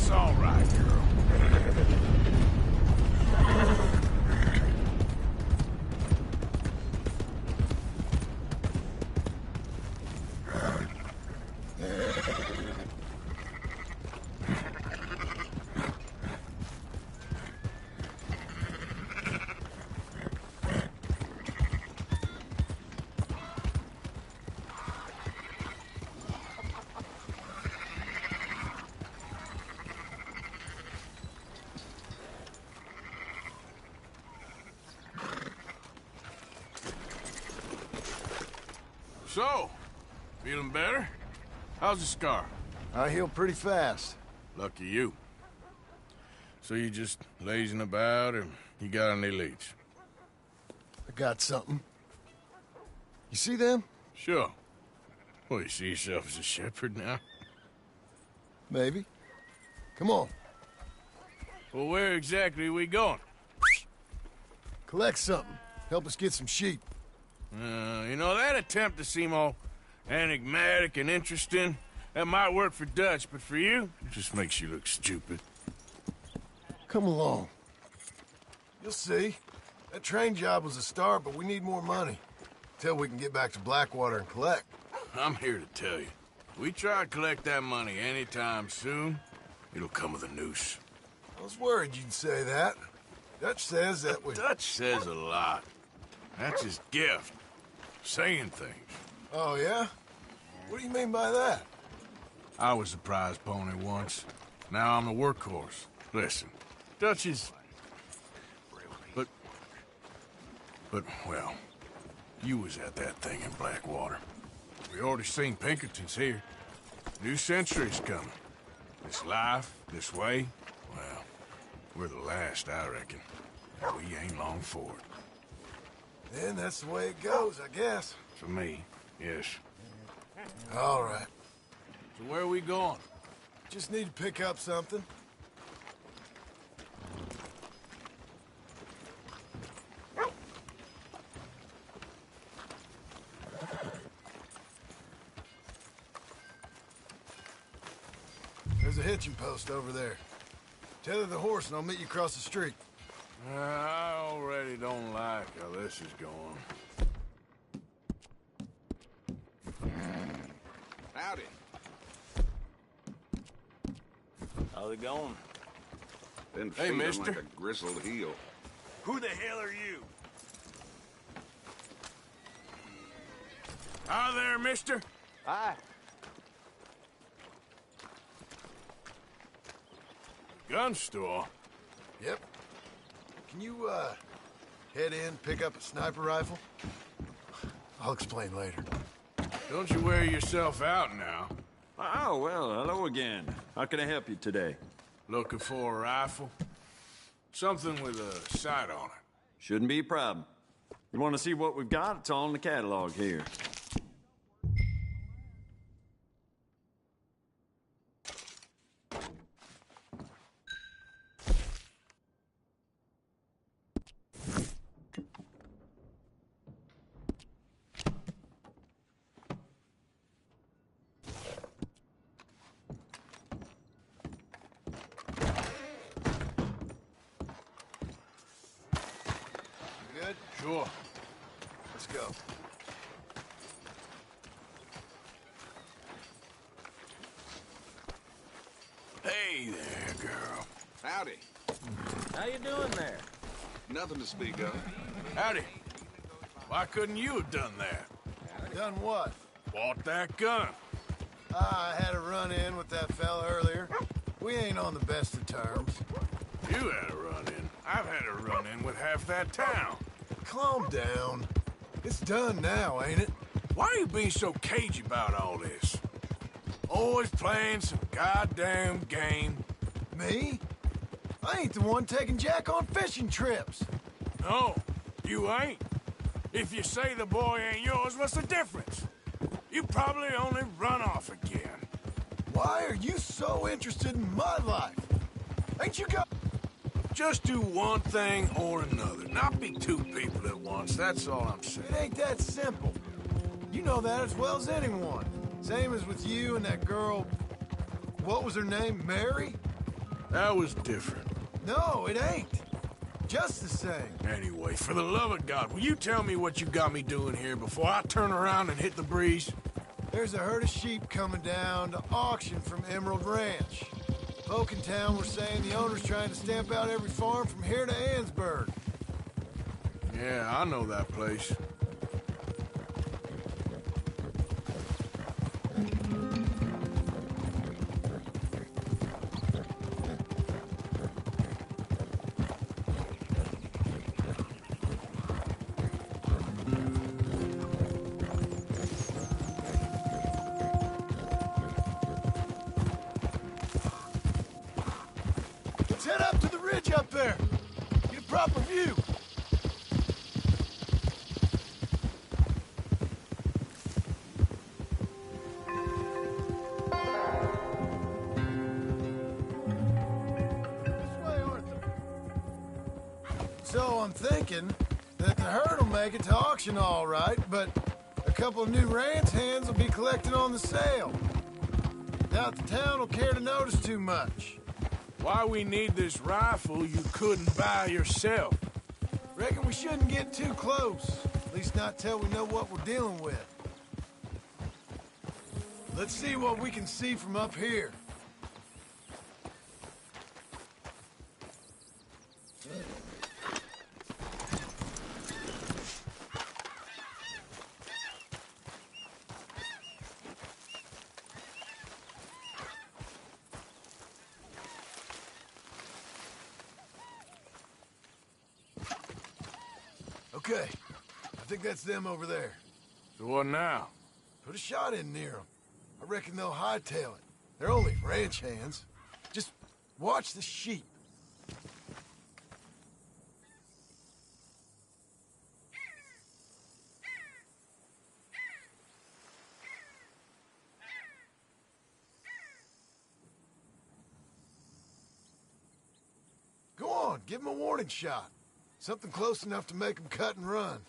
It's all right, girl. So, feeling better? How's the scar? I heal pretty fast. Lucky you. So you just lazing about, or you got any leads? I got something. You see them? Sure. Well, you see yourself as a shepherd now? Maybe. Come on. Well, where exactly are we going? Collect something. Help us get some sheep. You know, that attempt to seem all enigmatic and interesting, that might work for Dutch, but for you, it just makes you look stupid. Come along. You'll see. That train job was a start, but we need more money. Till we can get back to Blackwater and collect. I'm here to tell you. We try to collect that money anytime soon, it'll come with a noose. I was worried you'd say that. Dutch says that we... Dutch says a lot. That's his gift. Saying things. Oh, yeah? What do you mean by that? I was a prize pony once. Now I'm a workhorse. Listen, Dutch is... But, well, you was at that thing in Blackwater. We already seen Pinkertons here. New century's coming. This life, this way, well, we're the last, I reckon. And we ain't long for it. Then that's the way it goes, I guess. For me, yes. All right. So where are we going? Just need to pick up something. There's a hitching post over there. Tether the horse and I'll meet you across the street. I already don't like how this is going. Howdy. How's it going? Been Hey, feeling mister. like a grizzled heel. Who the hell are you? Hi there, mister. Hi. Gun store. Yep. Can you, head in, pick up a sniper rifle? I'll explain later. Don't you wear yourself out now. Oh, well, hello again. How can I help you today? Looking for a rifle? Something with a sight on it. Shouldn't be a problem. You want to see what we've got? It's all in the catalog here. Good? Sure. Let's go. Hey there, girl. Howdy. How you doing there? Nothing to speak of. Howdy. Why couldn't you have done that? Done what? Bought that gun. I had a run-in with that fella earlier. We ain't on the best of terms. You had a run-in. I've had a run-in with half that town. Calm down. It's done now, ain't it? Why are you being so cagey about all this? Always playing some goddamn game. Me? I ain't the one taking Jack on fishing trips. No, you ain't. If you say the boy ain't yours, what's the difference? You probably only run off again. Why are you so interested in my life? Ain't you got... Just do one thing or another. Not be two people at once, that's all I'm saying. It ain't that simple. You know that as well as anyone. Same as with you and that girl... What was her name? Mary? That was different. No, it ain't. Just the same. Anyway, for the love of God, will you tell me what you got me doing here before I turn around and hit the breeze? There's a herd of sheep coming down to auction from Emerald Ranch. Folk in town were saying the owner's trying to stamp out every farm from here to Ansburg. Yeah, I know that place. Let's head up to the ridge up there. Get a proper view. This way, Arthur. So I'm thinking that the herd will make it to auction all right, but a couple of new ranch hands will be collecting on the sale. Doubt the town will care to notice too much. Why we need this rifle you couldn't buy yourself? Reckon we shouldn't get too close. At least not till we know what we're dealing with. Let's see what we can see from up here. Okay, I think that's them over there. So what now? Put a shot in near them. I reckon they'll hightail it. They're only ranch hands. Just watch the sheep. Go on, give them a warning shot. Something close enough to make them cut and run.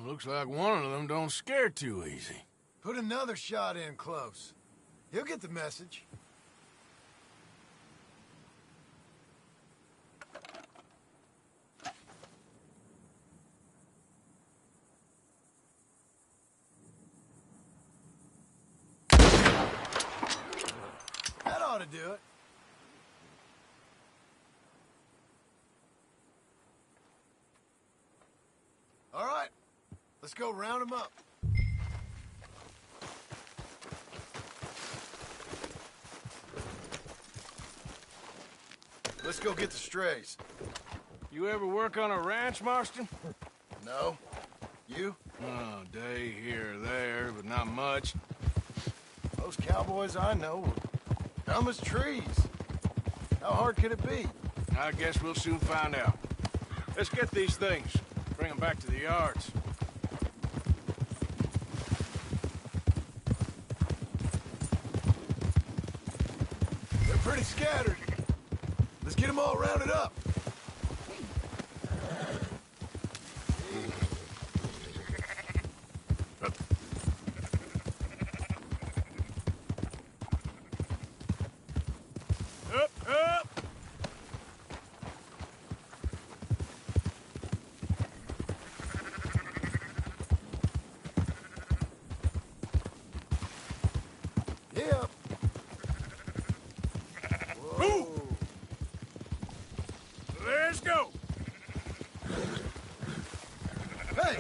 Looks like one of them don't scare too easy. Put another shot in close. He'll get the message. That ought to do it. All right, let's go round them up. Let's go get the strays. You ever work on a ranch, Marston? No? You? Oh, day here or there, but not much. Most cowboys I know are dumb as trees. How hard could it be? I guess we'll soon find out. Let's get these things. Bring them back to the yards. They're pretty scattered. Let's get them all rounded up. Up, up! Yep. Move! Let's go! Hey!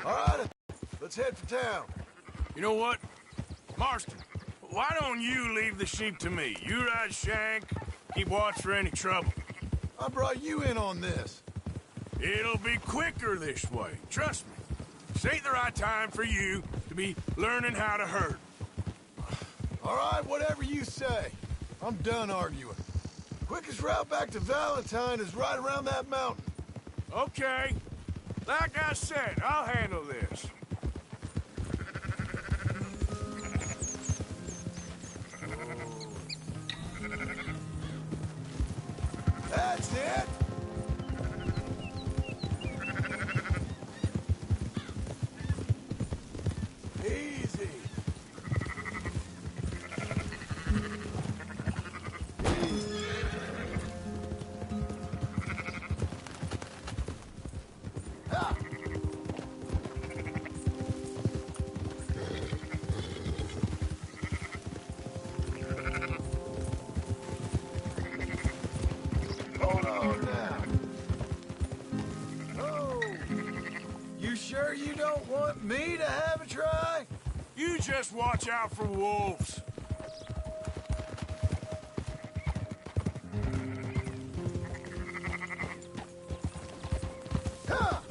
All right, let's head for town. You know what? Marston, why don't you leave the sheep to me? You ride Shank, keep watch for any trouble. I brought you in on this. It'll be quicker this way, trust me. This ain't the right time for you to be learning how to herd. All right, whatever you say. I'm done arguing. Quickest route back to Valentine is right around that mountain. Okay. Like I said, I'll handle this. That's it. Easy. Ha! Hold on now. Oh. You sure you don't want me to have a try? You just watch out for wolves. Ha!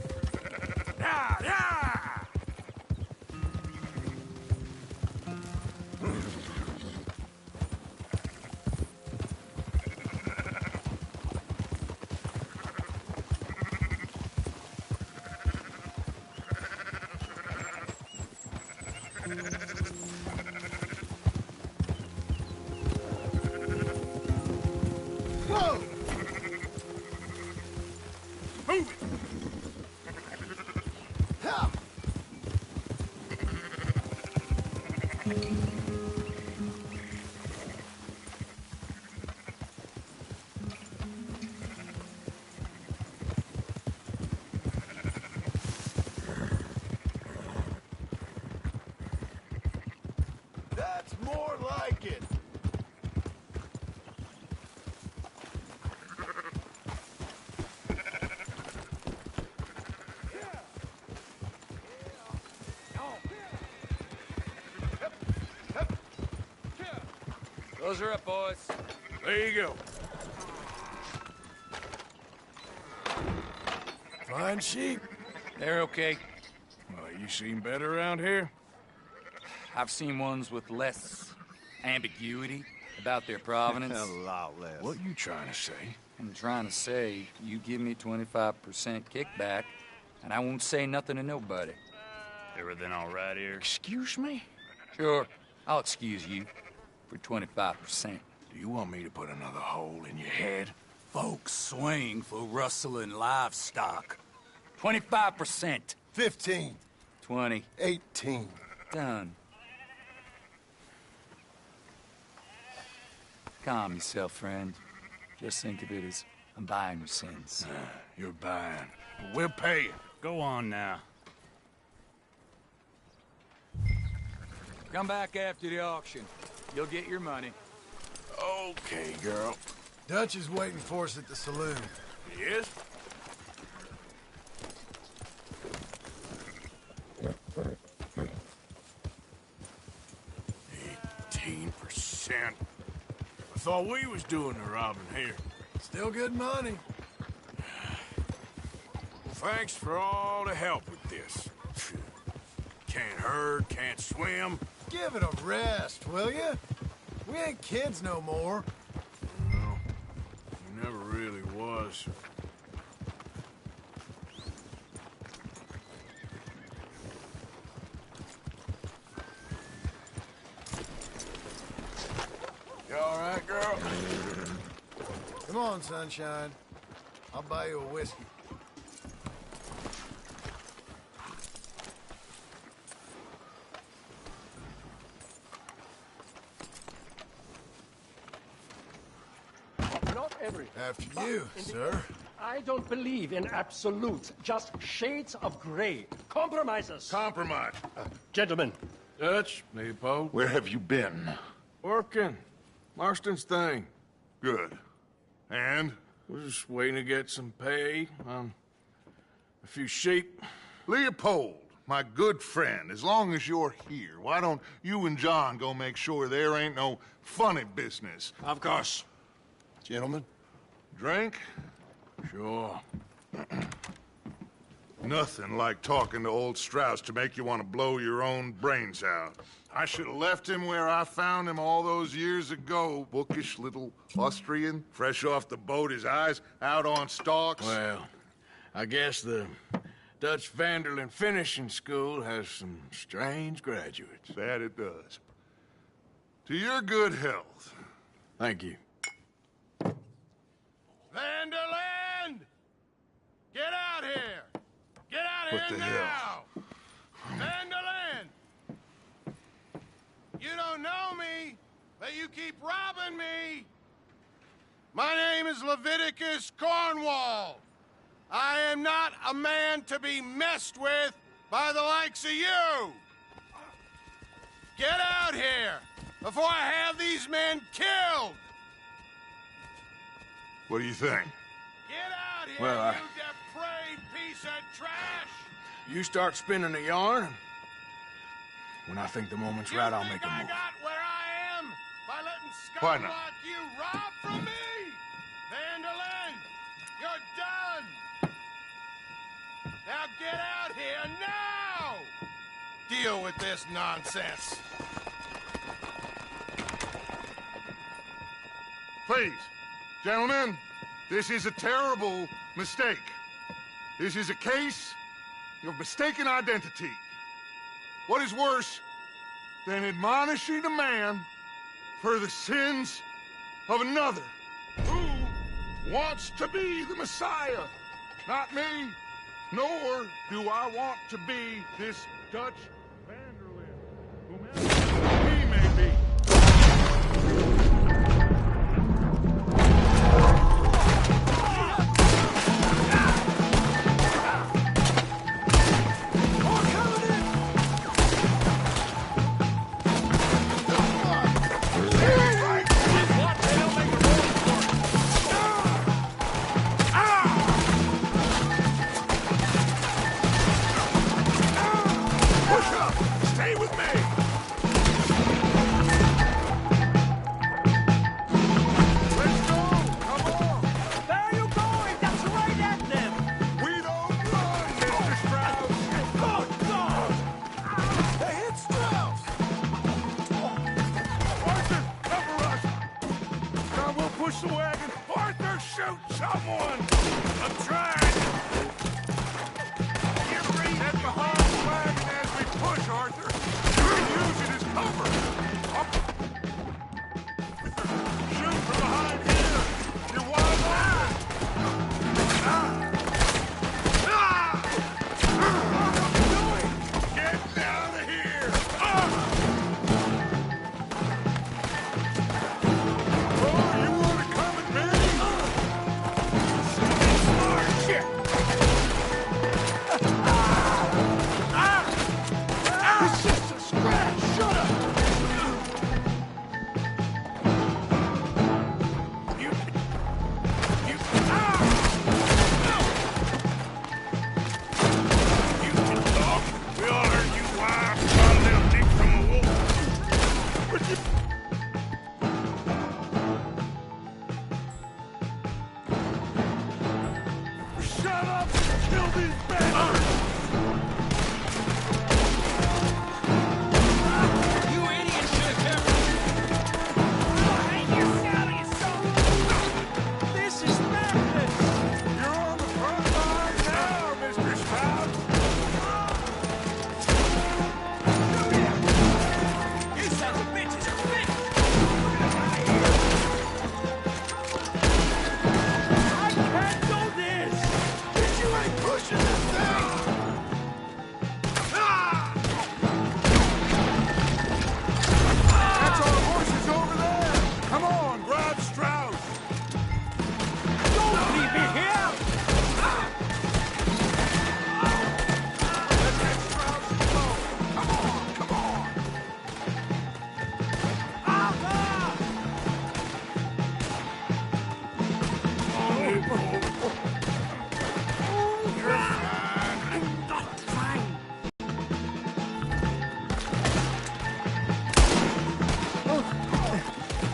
Yeah, yeah! Whoa! Move it! Ha! That's more like it. Those are up, boys. There you go. Fine sheep. They're okay. Well, you seen better around here? I've seen ones with less ambiguity about their provenance. A lot less. What you trying to say? I'm trying to say, you give me 25% kickback, and I won't say nothing to nobody. Everything all right here? Excuse me? Sure, I'll excuse you for 25%. Do you want me to put another hole in your head? Folks swing for rustling livestock. 25%. 15. 20. 18. Done. Calm yourself, friend. Just think of it as I'm buying your sins. You're buying. We'll pay you. Go on now. Come back after the auction. You'll get your money. Okay, girl. Dutch is waiting for us at the saloon. Yes? %. I thought we was doing the robbing here. Still good money. Well, thanks for all the help with this. Can't herd, can't swim. Give it a rest, will you? We ain't kids no more. No, he never really was. You all right, girl? Come on, sunshine. I'll buy you a whiskey. Not every. After you, sir. I don't believe in absolutes, just shades of gray. Compromises. Compromise. Gentlemen, Dutch, Leopold. Where have you been? Working. Marston's thing. Good. And? We're just waiting to get some pay on a few sheep. Leopold, my good friend, as long as you're here, why don't you and John go make sure there ain't no funny business? Of course. Gentlemen? Drink? Sure. Nothing like talking to old Strauss to make you want to blow your own brains out. I should have left him where I found him all those years ago. Bookish little Austrian, fresh off the boat, his eyes out on stalks. Well, I guess the Dutch Vanderlyn Finishing School has some strange graduates. That it does. To your good health. Thank you. Vanderland! Get out here! Get out What here the now! Vanderland! You don't know me, but you keep robbing me! My name is Leviticus Cornwall. I am not a man to be messed with by the likes of you! Get out here before I have these men killed! What do you think? Get out here, Well, you depraved piece of trash! You start spinning a yarn. When I think the moment's right, I'll make a I move. got where I am by letting Why scum not? like you rob from me? Vanderlyn, you're done! Now get out here now! Deal with this nonsense. Please, gentlemen, this is a terrible mistake. This is a case of mistaken identity. What is worse than admonishing a man for the sins of another who wants to be the Messiah? Not me, nor do I want to be this Dutch Vanderlyn, whomever he may be. Push the wagon! Arthur, shoot someone! I'm trying! You're breathing! Get behind the wagon as we push, Arthur! You can use it as cover! Shoot from behind here! You're wide open! What are you doing? Get out of here!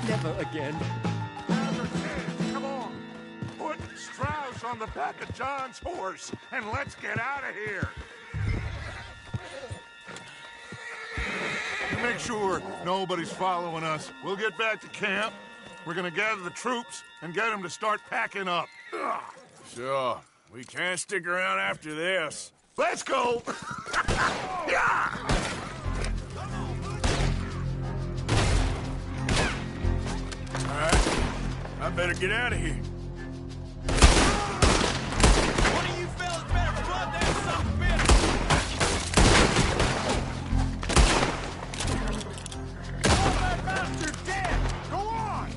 Never again. Come on! Put Strauss on the back of John's horse, and let's get out of here. Make sure nobody's following us. We'll get back to camp. We're gonna gather the troops and get them to start packing up. Ugh. Sure. We can't stick around after this. Let's go! Yeah! All right. I better get out of here. One of you fellas better flood that son of a bitch! Oh, that bastard dead! Go on!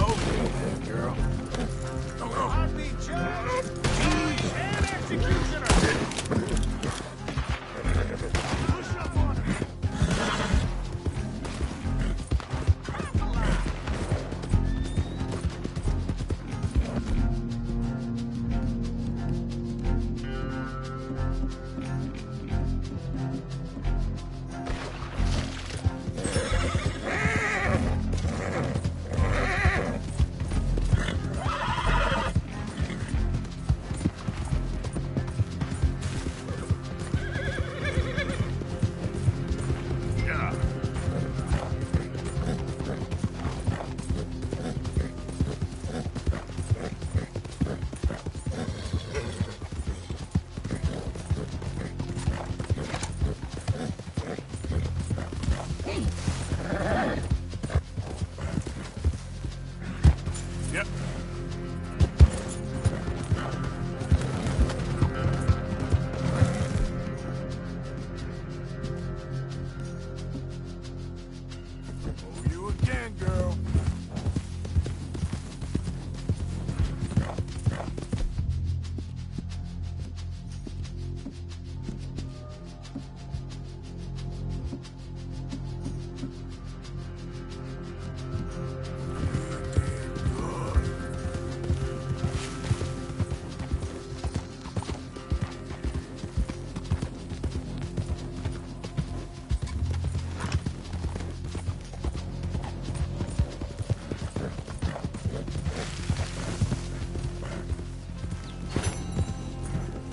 Okay, girl. I'll be judge, jury, and executioner! Push up on him! Yep. Oh, you again, girl.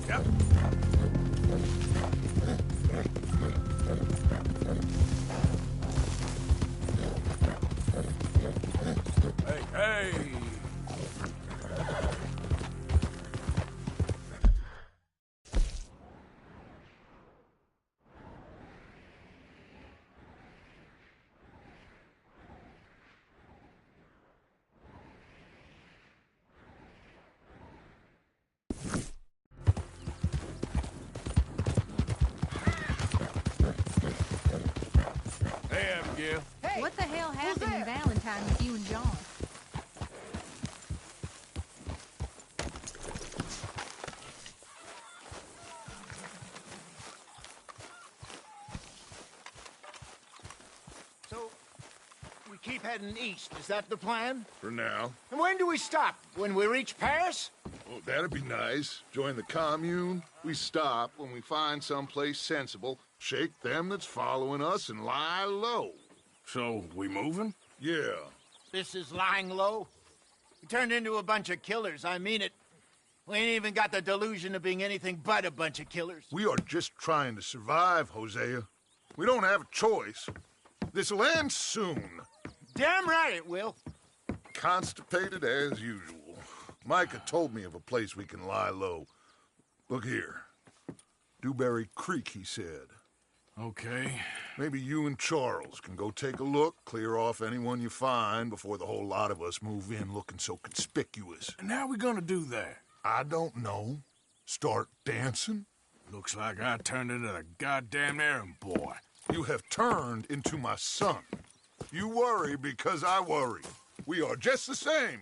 Yep. Hey, hey. Hey, Abigail. What the hell happened in Valentine with you and John? So, we keep heading east, is that the plan? For now. And when do we stop? When we reach Paris? Oh, that'd be nice. Join the commune. We stop when we find someplace sensible, shake them that's following us, and lie low. So, we moving? Yeah. This is lying low. We turned into a bunch of killers, I mean it. We ain't even got the delusion of being anything but a bunch of killers. We are just trying to survive, Hosea. We don't have a choice. This'll end soon. Damn right it will. Constipated as usual. Micah told me of a place we can lie low. Look here. Dewberry Creek, he said. Okay. Maybe you and Charles can go take a look, clear off anyone you find before the whole lot of us move in looking so conspicuous. And how we gonna do that? I don't know. Start dancing? Looks like I turned into the goddamn errand boy. You have turned into my son. You worry because I worry. We are just the same.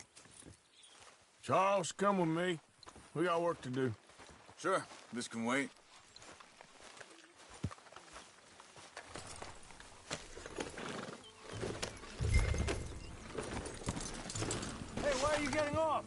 Charles, come with me. We got work to do. Sure, this can wait. Hey, why are you getting off?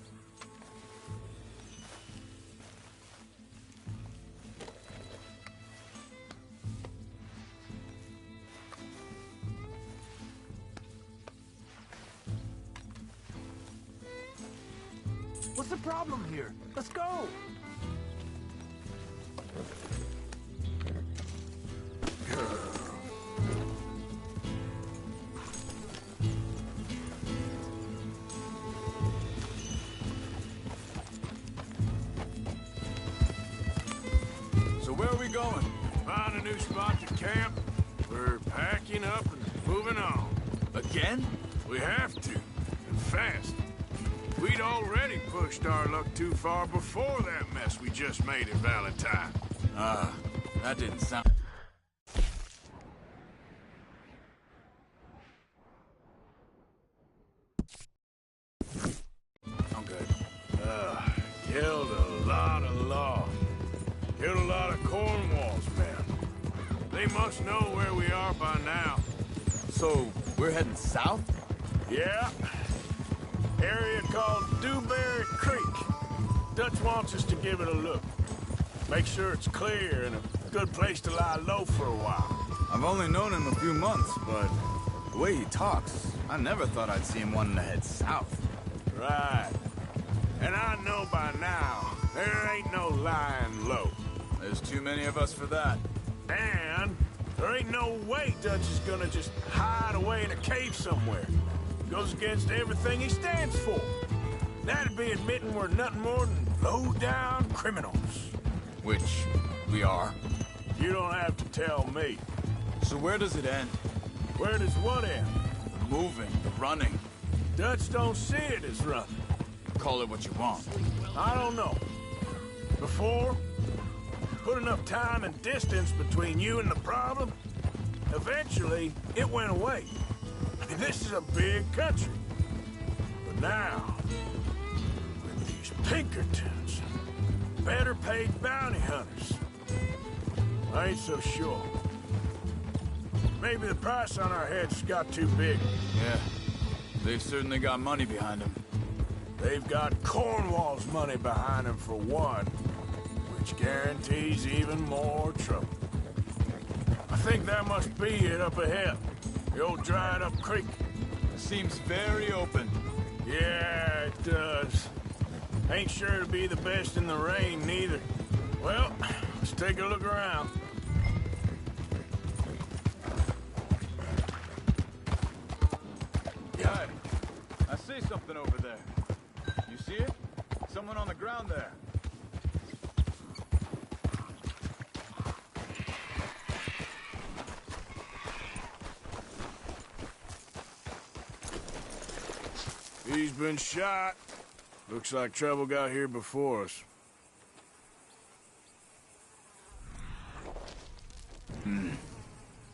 What's the problem here? Let's go! So where are we going? Find a new spot to camp. We're packing up and moving on. Again? We have to, and fast. We'd already pushed our luck too far before that mess we just made at Valentine. That didn't sound... I'm good. Killed a lot of law. Killed a lot of Cornwall's men. They must know where we are by now. So, we're heading south? Yeah. Area called Dewberry Creek. Dutch wants us to give it a look. Make sure it's clear and a good place to lie low for a while. I've only known him a few months, but the way he talks, I never thought I'd see him wanting to head south. Right. And I know by now, there ain't no lying low. There's too many of us for that. And there ain't no way Dutch is gonna just hide away in a cave somewhere. Goes against everything he stands for. That'd be admitting we're nothing more than low-down criminals. Which we are. You don't have to tell me. So where does it end? Where does what end? The moving, the running. Dutch don't see it as running. Call it what you want. I don't know. Before, put enough time and distance between you and the problem, eventually it went away. I mean, this is a big country. But now, with these Pinkertons, better paid bounty hunters, I ain't so sure. Maybe the price on our heads got too big. Yeah, they've certainly got money behind them. They've got Cornwall's money behind them for one, which guarantees even more trouble. I think that must be it up ahead. The old dried-up creek. Seems very open. Yeah, it does. Ain't sure to be the best in the rain, neither. Well, let's take a look around. Hey, I see something over there. You see it? Someone on the ground there. He's been shot. Looks like trouble got here before us.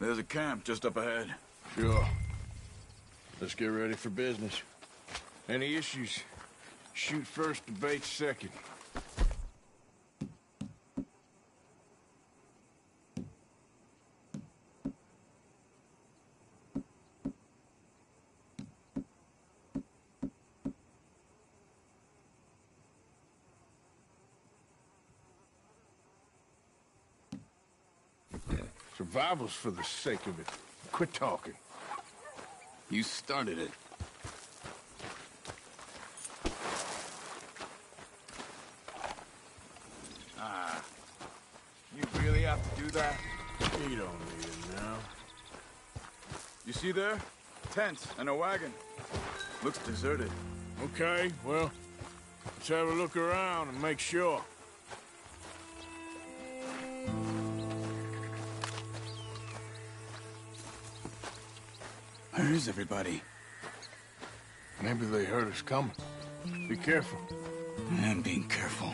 There's a camp just up ahead. Sure. Let's get ready for business. Any issues? Shoot first, debate second. Survival's for the sake of it. Quit talking. You started it. You really have to do that? You don't need it now. You see there? Tent and a wagon. Looks deserted. Okay, well, let's have a look around and make sure. Where is everybody? Maybe they heard us coming. Be careful. I am being careful.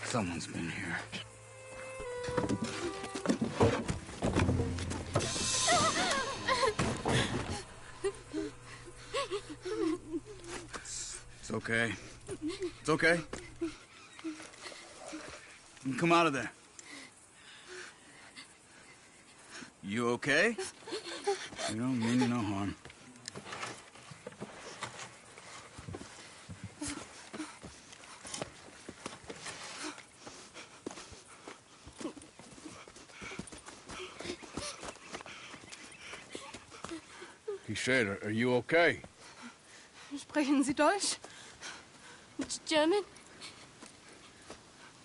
Someone's been here. It's okay. It's okay. You can come out of there. You okay? You don't mean you no harm. He said, are you okay? Sprechen Sie Deutsch? German?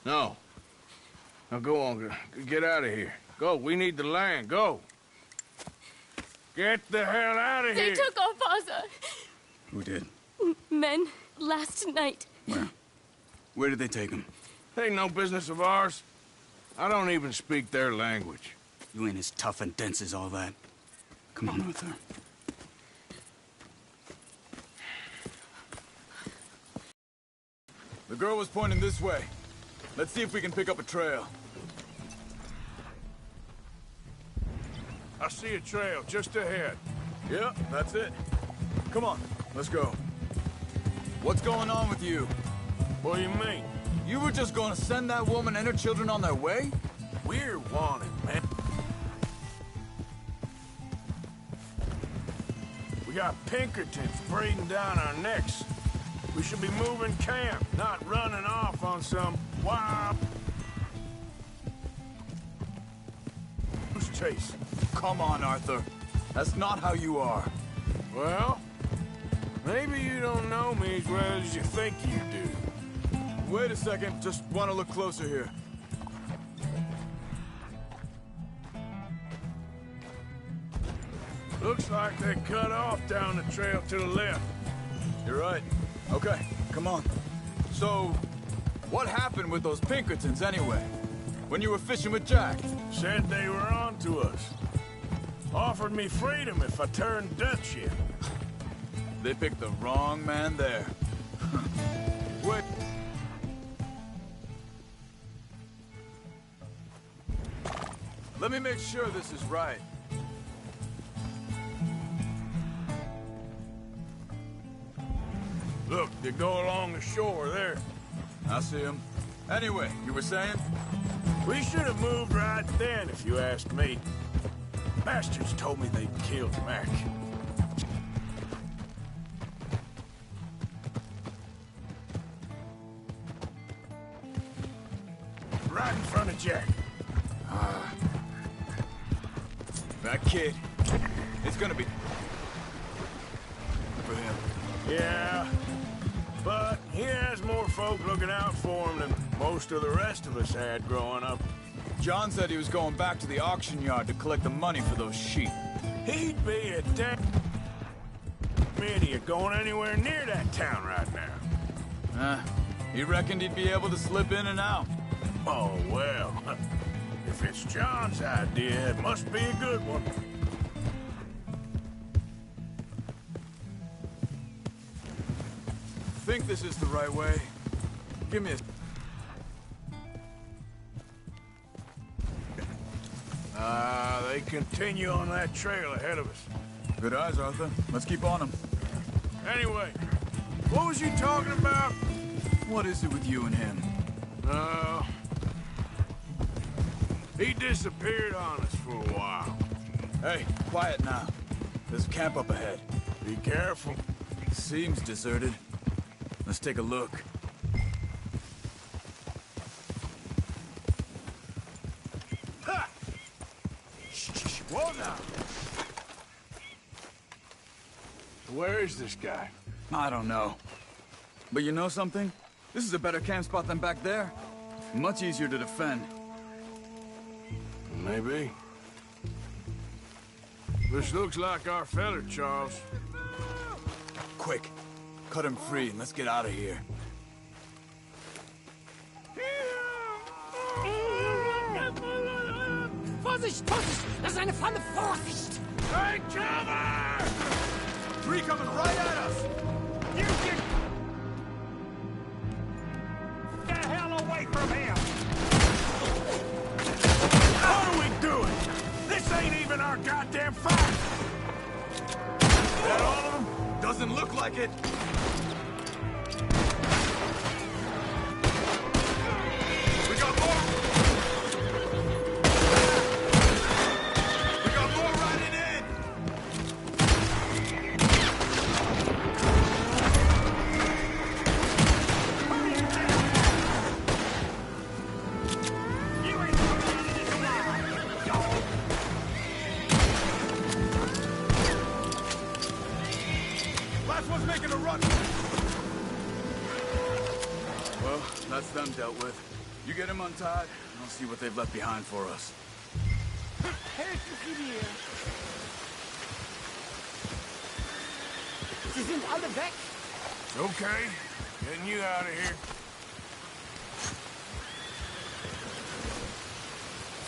No. Now go on, get out of here. Go, we need the land, go. Get the hell out of They here. took our father. Who did? Men, last night. Where? Where did they take him? Ain't no business of ours. I don't even speak their language. You ain't as tough and dense as all that. Come on, Arthur. The girl was pointing this way. Let's see if we can pick up a trail. I see a trail just ahead. Yeah, that's it. Come on, let's go. What's going on with you? What do you mean? You were just going to send that woman and her children on their way? We're wanted, man. We got Pinkertons breathing down our necks. We should be moving camp, not running off on some wild goose chase. Come on, Arthur. That's not how you are. Well, maybe you don't know me as well as you think you do. Wait a second, just want to look closer here. Looks like they cut off down the trail to the left. You're right. Okay, come on. So, what happened with those Pinkertons anyway? When you were fishing with Jack? Said they were on to us. Offered me freedom if I turned Dutch in. They picked the wrong man there. Wait. Let me make sure this is right. Look, they go along the shore there. I see him. Anyway, you were saying? We should have moved right then, if you ask me. Bastards told me they'd killed Mac. Right in front of Jack. That kid, it's gonna be for him. Yeah, but he has more folk looking out for him than most of the rest of us had growing up. John said he was going back to the auction yard to collect the money for those sheep. He'd be a damn idiot going anywhere near that town right now. He reckoned he'd be able to slip in and out. Oh, well, if it's John's idea, it must be a good one. Think this is the right way? Give me a... They continue on that trail ahead of us. Good eyes, Arthur. Let's keep on them. Anyway, what was you talking about? What is it with you and him? He disappeared on us for a while. Hey, quiet now. There's a camp up ahead. Be careful. Seems deserted. Let's take a look. Ha! Shh, whoa now! Where is this guy? I don't know. But you know something? This is a better camp spot than back there. Much easier to defend. Maybe. This looks like our feller, Charles. Quick, cut him free and let's get out of here. Vorsicht, Vorsicht! Das ist eine Falle! Vorsicht! Take cover! Three coming right at us! You get the hell away from him! What are we doing? This ain't even our goddamn fight! That all of them? Doesn't look like it. We got more! We You get him untied, and I'll see what they've left behind for us. Helfen Sie mir! Sie sind alle weg! It's okay. Getting you out of here.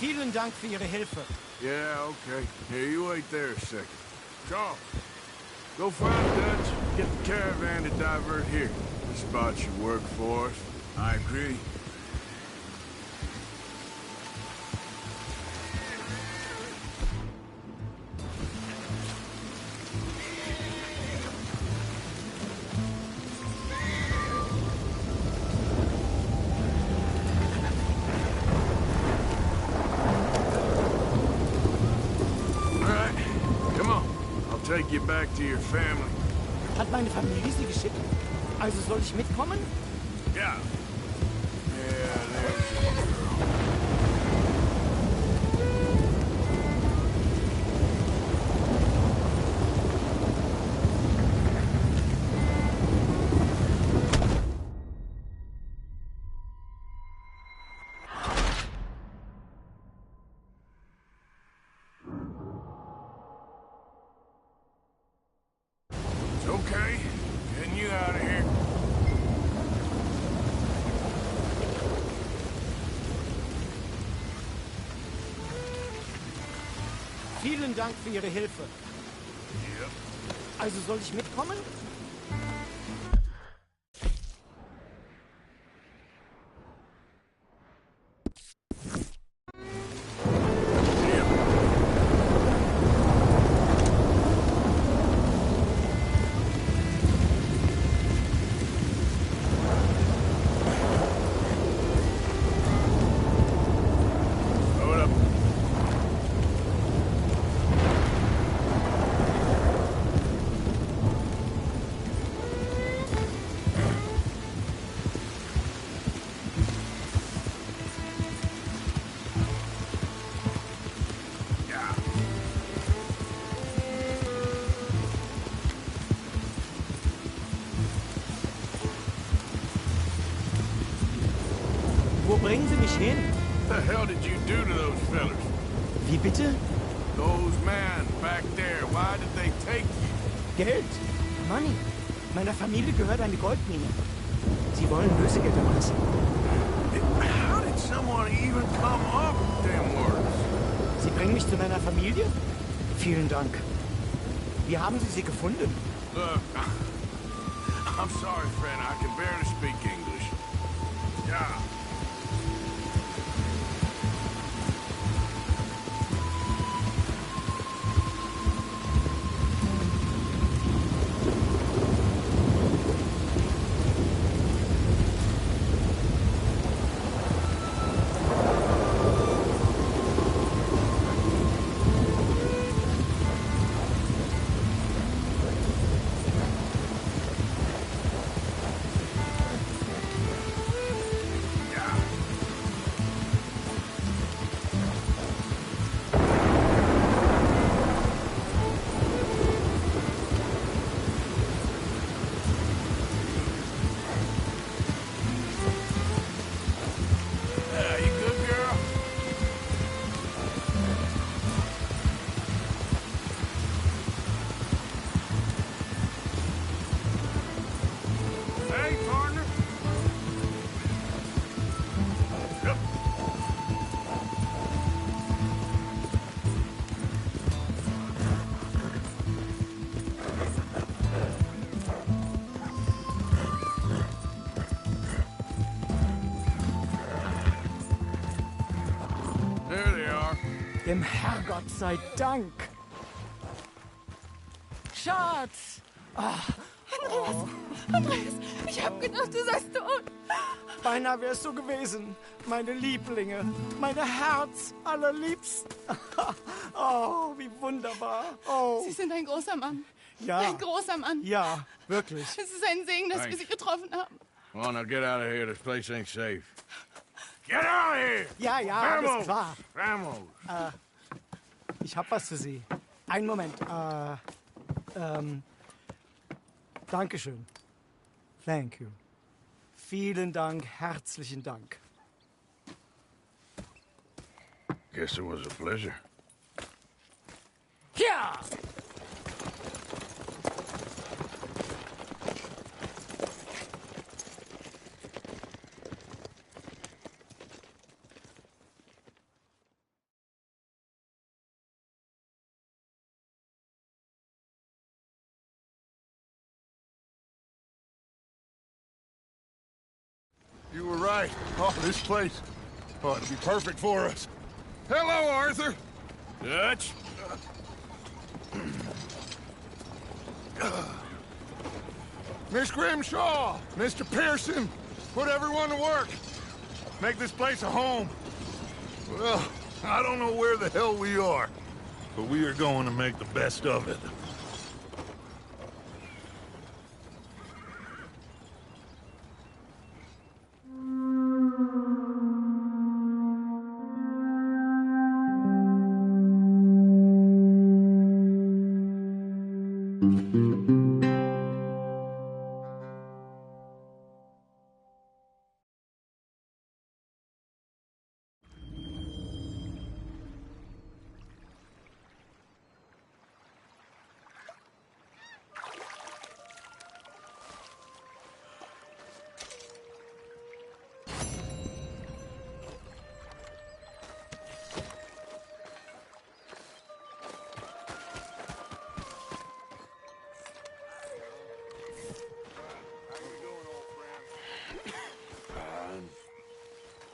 Vielen Dank für Ihre Hilfe. Yeah, okay. Here, you wait there a second. Charles, go find Dutch. Get the caravan to divert here. This spot should work for us. I agree. Take you back to your family. Hat meine Familie Sie geschickt? Also soll ich mitkommen? Yeah. Yeah, there's your girl. Okay, getting you out of here. Vielen Dank für Ihre Hilfe. Yep. Also soll ich mitkommen? Wo bringen Sie mich hin? What the hell did you do to those fellas? Wie bitte? Those men back there, why did they take you? Geld. Money. Meiner Familie gehört eine Goldmine. Sie wollen Lösegeld erpressen. How did someone even come up with them words? Sie bringen mich zu meiner Familie? Vielen Dank. Wie haben Sie sie gefunden? Look, I'm sorry, friend. I can barely speak English. Yeah. Dem Herrgott sei Dank. Schatz! Andreas, ich hab gedacht, du seist tot. Beinahe wärst du gewesen. Meine Lieblinge, meine Herz allerliebsten. Oh, wie wunderbar. Oh. Sie sind ein großer Mann. Ja. Ein großer Mann. Ja, wirklich. Es ist ein Segen, dass wir Sie getroffen haben. Come on, now get out of here. This place ain't safe. Get out of here! Ja, ja, alles klar. Vamos! Ich hab was für Sie. Einen Moment. Dankeschön. Thank you. Vielen Dank, herzlichen Dank. Guess it was a pleasure. Yeah! You were right. Oh, this place ought to be perfect for us. Hello, Arthur. Dutch? Miss Grimshaw, Mr. Pearson, put everyone to work. Make this place a home. Well, I don't know where the hell we are, but we are going to make the best of it.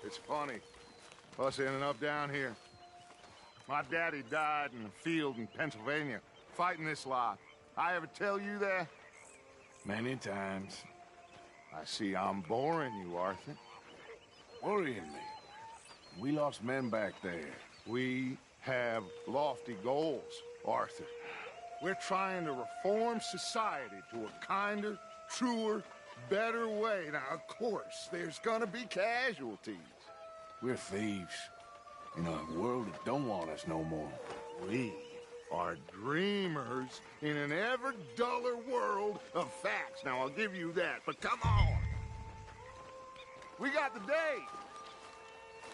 It's funny, us ending up down here. My daddy died in the field in Pennsylvania, fighting this lot. I ever tell you that? Many times. I see I'm boring you, Arthur. Worrying me. We lost men back there. We have lofty goals, Arthur. We're trying to reform society to a kinder, truer, better way. Now, of course, there's gonna be casualties. We're thieves. In a world that don't want us no more. We are dreamers in an ever duller world of facts. Now, I'll give you that, but come on. We got the day.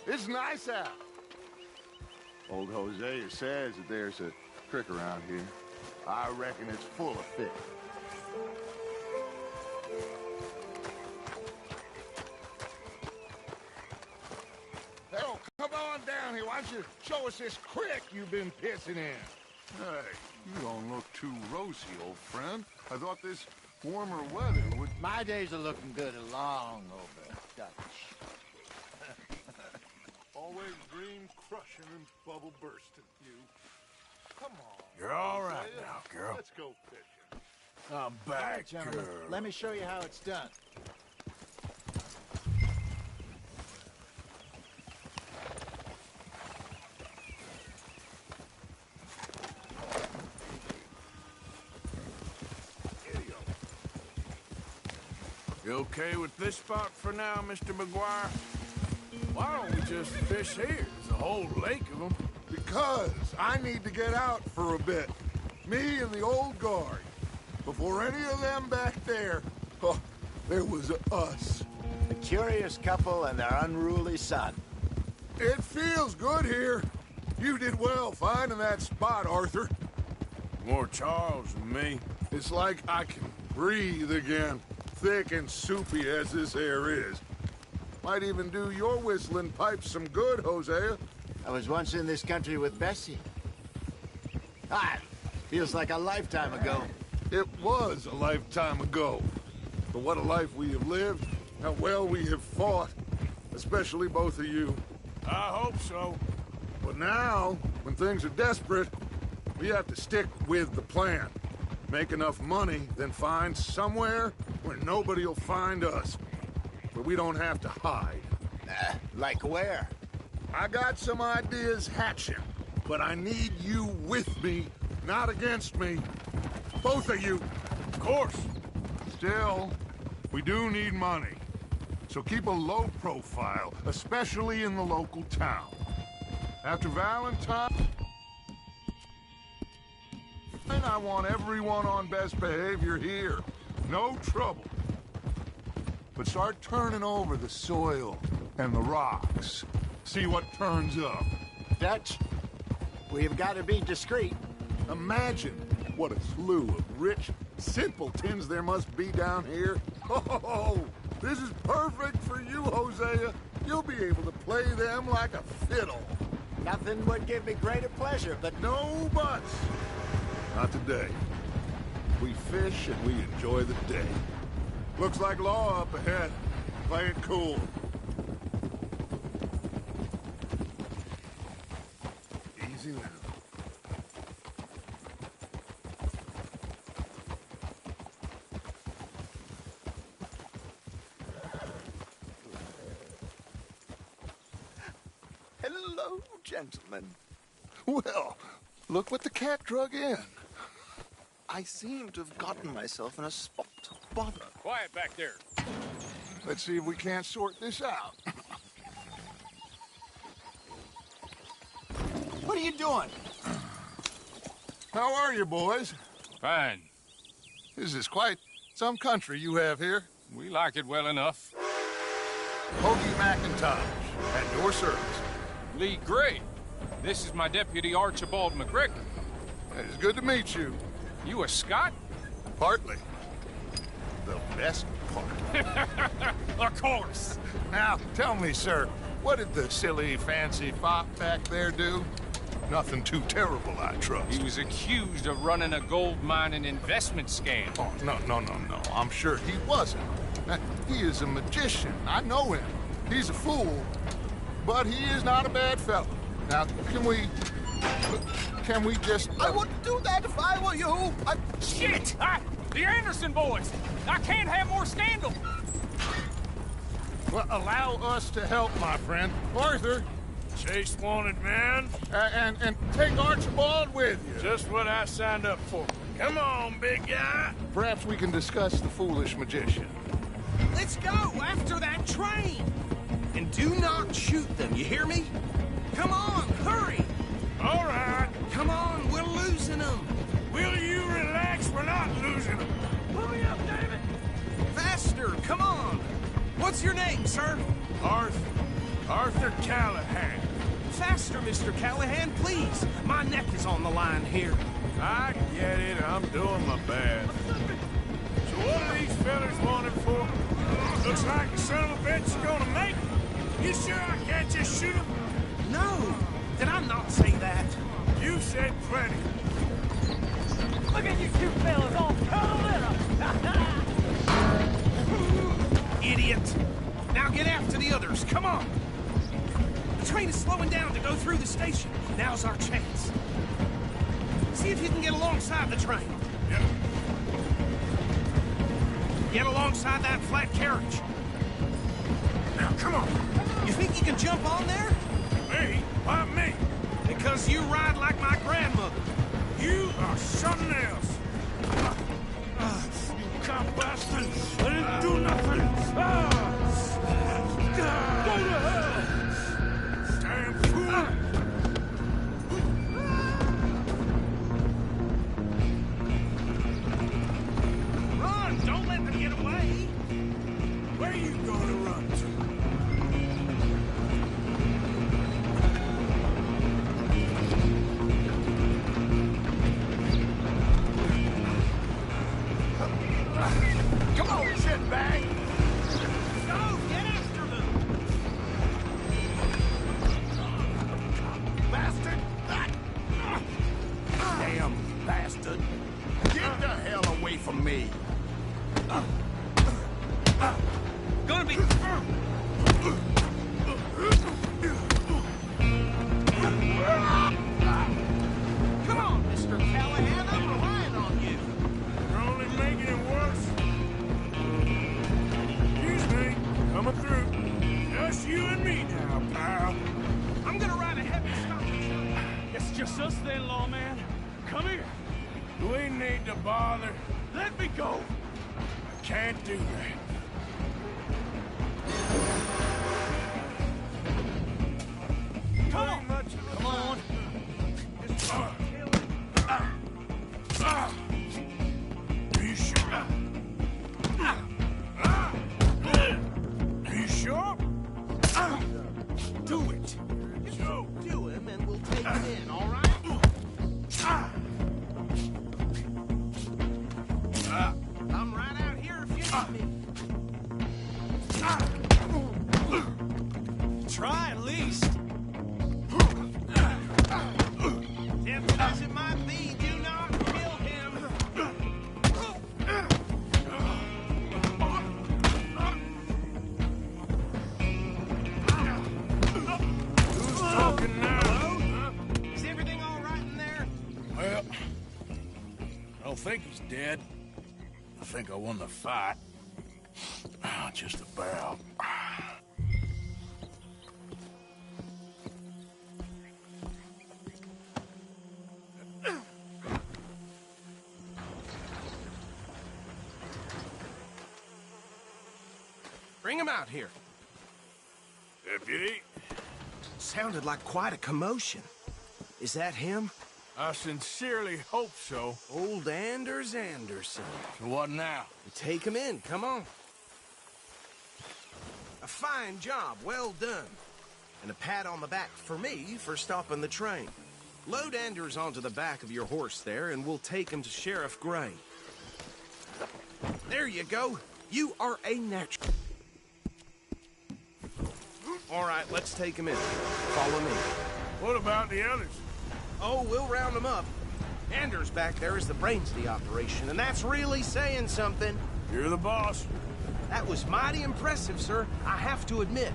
It's nice out. Old Hosea says that there's a creek around here. I reckon it's full of fish. Hell, come on down here. Why don't you show us this creek you've been pissing in? Hey, you don't look too rosy, old friend. I thought this warmer weather would... My days are looking good along over, Dutch. Always dream crushing and bubble bursting, you. Come on. You're all right now, girl. Let's go fishing. I'm back, All right, gentlemen. girl. Let me show you how it's done. You okay with this spot for now, Mr. McGuire? Why don't we just fish here? There's a whole lake of them. Because I need to get out for a bit. Me and the old guard. Before any of them back there, oh, there was us. The curious couple and their unruly son. It feels good here. You did well finding that spot, Arthur. More Charles than me. It's like I can breathe again. Thick and soupy as this air is. Might even do your whistling pipes some good, Hosea. I was once in this country with Bessie. Ah, feels like a lifetime ago. It was a lifetime ago. But what a life we have lived. How well we have fought. Especially both of you. I hope so. But now, when things are desperate, we have to stick with the plan. Make enough money, then find somewhere where nobody will find us. Where we don't have to hide. Like where? I got some ideas hatching, but I need you with me, not against me. Both of you. Of course. Still, we do need money. So keep a low profile, especially in the local town. After Valentine, I want everyone on best behavior here. No trouble. But start turning over the soil and the rocks. See what turns up. Dutch. We've got to be discreet. Imagine what a slew of rich simpletons there must be down here. Oh, this is perfect for you, Hosea. You'll be able to play them like a fiddle. Nothing would give me greater pleasure, but... No buts. Not today. We fish and we enjoy the day. Looks like law up ahead. Play it cool. Easy now. Hello, gentlemen. Well, look what the cat drug in. I seem to have gotten myself in a spot of bother. Quiet back there. Let's see if we can't sort this out. What are you doing? How are you, boys? Fine. This is quite some country you have here. We like it well enough. Hoagie McIntosh, at your service. Lee Gray. This is my deputy Archibald McGregor. It's good to meet you. You a Scot? Partly. The best part. Of course. Now, tell me, sir, what did the silly, fancy fop back there do? Nothing too terrible, I trust. He was accused of running a gold mining investment scam. Oh, no. I'm sure he wasn't. He is a magician. I know him. He's a fool, but he is not a bad fellow. Now, can we just... I wouldn't do that if I were you. Shit! The Anderson boys! I can't have more scandal! Well, allow us to help, my friend. Arthur! Chase wanted man. And take Archibald with you. Just what I signed up for. Come on, big guy. Perhaps we can discuss the foolish magician. Let's go after that train! And do not shoot them, you hear me? Come on, hurry! All right. Come on, we're losing them. Will you relax? We're not losing them. Hurry up, David! Faster, come on! What's your name, sir? Arthur Callahan. Faster, Mr. Callahan, please. My neck is on the line here. I get it. I'm doing my best. So what are these fellas wanted for? Looks like the son of a bitch is gonna make it. You sure I can't just shoot him? No! Did I not say that? You said plenty. Look at you two fellas all cuddled up. Idiot! Now get after the others, come on! The train is slowing down to go through the station. Now's our chance. See if you can get alongside the train. Yep. Get alongside that flat carriage. Now, come on. You think you can jump on there? Me? Why me? Because you ride like my grandmother. You are something else. You cop bastard! I didn't do nothing! Go to hell! Damn fool! Run! Don't let them get away! Where you gonna run to? Come on, shitbag! Go! Get after them! Bastard! Damn bastard! Get the hell away from me! Gonna be... Come on, Mr. Callahan, I'm relying on you. You're only making it worse. Excuse me. Coming through. Just you and me now, pal. I'm gonna ride a heavy stop. It's just us then, lawman. Come here. We need to bother. Let me go. I can't do that. Come on. Come on. Are you sure? Are you sure? Do it. Sure. Do him and we'll think he's dead. I think I won the fight. Just about. Bring him out here. Deputy? Sounded like quite a commotion. Is that him? I sincerely hope so. Old Anders Anderson. So what now? Take him in, come on. A fine job, well done. And a pat on the back for me for stopping the train. Load Anders onto the back of your horse there, and we'll take him to Sheriff Gray. There you go. You are a natural. All right, let's take him in. Follow me. What about the others? Oh, we'll round them up. Anders back there is the brains of the operation, and that's really saying something. You're the boss. That was mighty impressive, sir. I have to admit.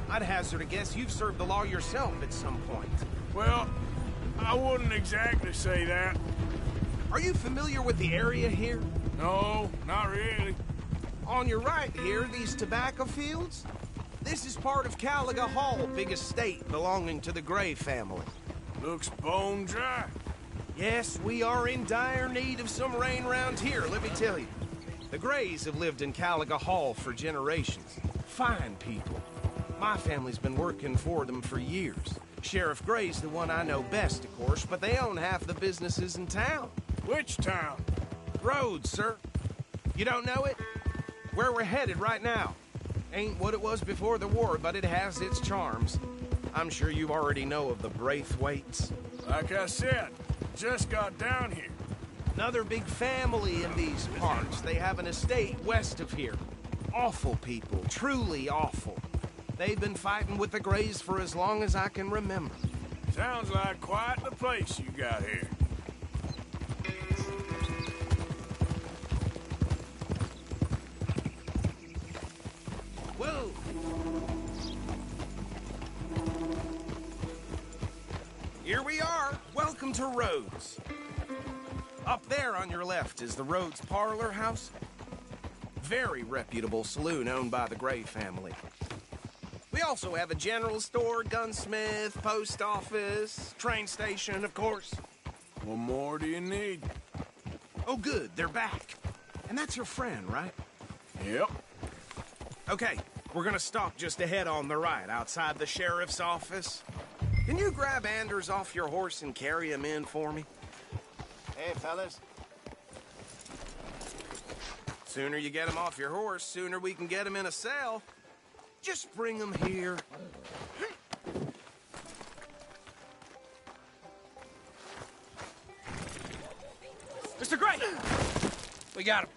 I'd hazard a guess you've served the law yourself at some point. Well, I wouldn't exactly say that. Are you familiar with the area here? No, not really. On your right here, these tobacco fields? This is part of Caliga Hall, big estate belonging to the Gray family. Looks bone dry. Yes, we are in dire need of some rain round here, let me tell you. The Grays have lived in Caliga Hall for generations. Fine people. My family's been working for them for years. Sheriff Gray's the one I know best, of course, but they own half the businesses in town. Which town? Rhodes, sir. You don't know it? Where we're headed right now. Ain't what it was before the war, but it has its charms. I'm sure you already know of the Braithwaites. Like I said, just got down here. Another big family in these parts. They have an estate west of here. Awful people, truly awful. They've been fighting with the Grays for as long as I can remember. Sounds like quite the place you got here. Whoa! Here we are. Welcome to Rhodes. Up there on your left is the Rhodes Parlor House. Very reputable saloon owned by the Gray family. We also have a general store, gunsmith, post office, train station, of course. What more do you need? Oh, good, they're back. And that's your friend, right? Yep. Okay, we're gonna stop just ahead on the right, outside the sheriff's office. Can you grab Anders off your horse and carry him in for me? Hey, fellas. Sooner you get him off your horse, sooner we can get him in a cell. Just bring him here. Mr. Gray! We got him.